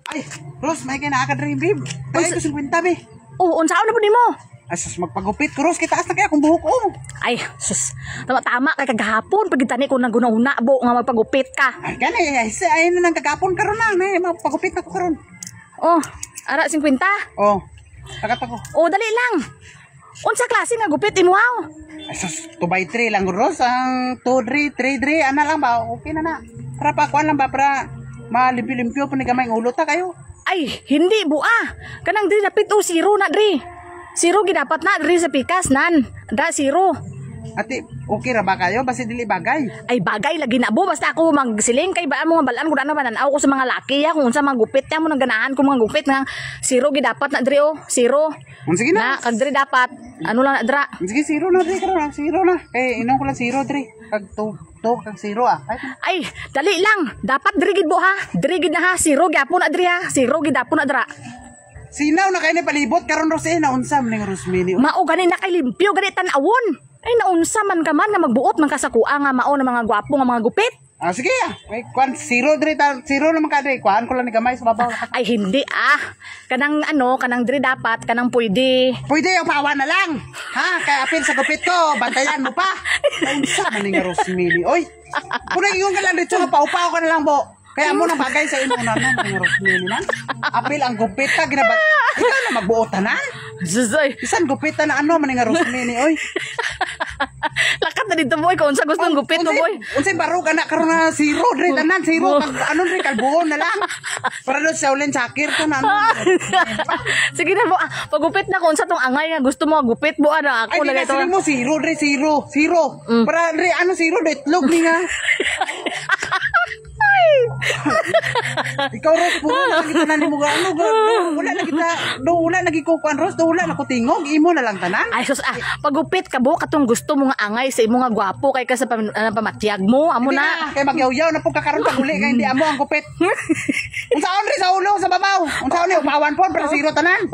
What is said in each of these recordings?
Ay, Ros, may kinakad rin, babe. Kaya ko 50, be. Oo, unsaon na po nimo? Ay, sus, magpagupit ko, Ros. Kitaas na kaya kung buhok ko. Ay, sus. Tama kay kagahapon pagitani ko nang guna-una bo nga magpagupit ka. Ay, gani. Ay na nang kagapon karon na. May magpagupit ako karon. Oh, ara 50? Oh, tagat ako. Oh, dali lang. Unsa klase nga gupit imuhaw? Ay, sus, 2x3 lang, Ros. Ang 2-3, 3-3, ana lang ba? Okay na. Para pakuan lang ba, para malimpyo-limpyo pa ni gamay ng ulo ta kayo. Ay, hindi buah. Kanang diri dapit o zero na diri. Zero gidapat na diri sa pikas nan. Da zero. Ate, okay ra ba kayo? Basta dili bagay. Ay bagay lagi na bo basta ako magsiling kay ba mo nga balaan ko na mananaw ko sa mga laki ya kung unsa mga gupit ya mo nang ganahan ko mga gupit nga zero gidapat na diri o zero. Sige na. Na kag diri dapat ano lang na dra. Sige, zero na diri karon, zero na. Eh, inong ko lang zero diri. Kag to kag zero ah. Ay, dali lang. Dapat diri gid bo ha. Diri gid na ha. Zero gyapon na diri ha. Zero gid apon na dra. Sinaw na kayo ni palibot karon Ros na unsa man ning Rosmini. Mao gani na kay limpyo gani tan-awon. Ay naunsa man ka man nga magbuot man ka sa kuha nga mao na mga gwapo nga mga gupit. Ah, sige ah. May kwan zero diri zero naman ka diri. Kuan ko lang ni gamay sa babaw. Ay hindi ah. Kanang kanang diri dapat kanang pwede. Pwede yung pawa na lang. Ha? Kaya apil sa gupit ko, bantayan mo pa. Unsa man ning Rosmini. Oy. Puna yung ka lang dito nga paupaw ka na lang bo. Kaya mo nang bagay sa imong nanon ning Rosmini man. Apil ang gupit ka ginabat. Ikaw na magbuotanan. Susoy. Isan gupit na ano man ning Rosmini oy. Lakat na dito boy kung unsa gusto ng gupit mo boy. Unsay baro ka na karon na zero dre tanan zero ano dre kalbuhon na lang. Para do sa ulen sakir to na ano. Sige na mo pagupit na kung unsa tong angay nga gusto mo gupit mo ako na ito. Ay mo zero dre zero. Para dre ano zero do itlog ni nga. Ikaw Ros puro na kita na nimo ano wala na gikukuan Ros wala na ko tingog imo na lang tanan. Ay sus pagupit ka bo katong gusto mo nga angay sa imo nga gwapo kay ka sa pamatyag mo amo na kay magyaw-yaw na pug kakaron paguli kay hindi amo ang gupit. Unsaon ri sa ulo sa babaw unsaon ni upawan pon para zero tanan.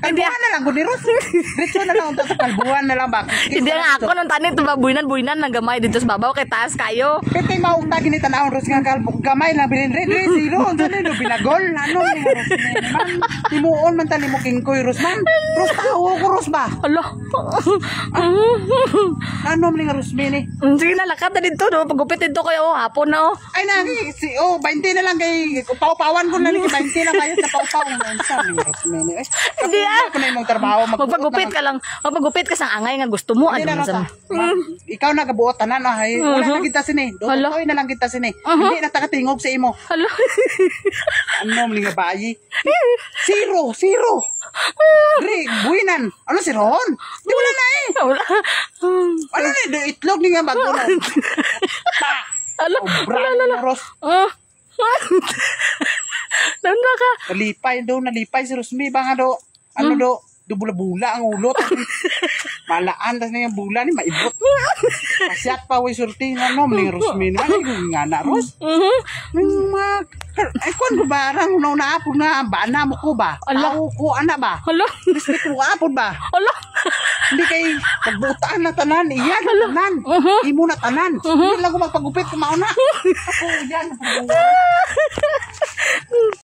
Hindi na lang gud ni Ros. Diretso na lang unta sa kalbuhan na lang ba. Hindi nga ako nung tanit buinan nang gamay dito sa babaw kay taas kayo. Kay maugta gini tanawon Ros nga gamay lang bilin red zero unsa ni do binagol ano ni Ros man timuon man tani mo kingkoy Ros man Ros tawo ko Ros ba ala ano ni Rosmini sige na lakat na dito no pagupit dito kayo hapon na ay na 20 na lang kay paw-pawan ko na ni 20 lang kayo sa paw-paw unsa ni Rosmini hindi ko na imong trabaho magpagupit ka sa angay nga gusto mo ano sa ikaw na gabuot tanan ay wala na kita sini dotoy na lang kita sini hindi na tagatingog sa imo hala ano mga bayi zero Dre, buwinan ano si Ron di wala na wala ano ni itlog ni nga bago na wala Ros nanda ka nalipay si Rosmi ba nga do ano do bula-bula ang ulot malaan tas na yung bula ni maibot kasyat pa way surti ano ni Rosmi ano yung nga na Ros ay kung ko ba rang naapod na bana mo ko ba tao ko ana ba respect ko apod ba hindi kay pagbutaan na tanan iyan tanan imo na tanan hindi lang ko magpagupit kumauna ako yan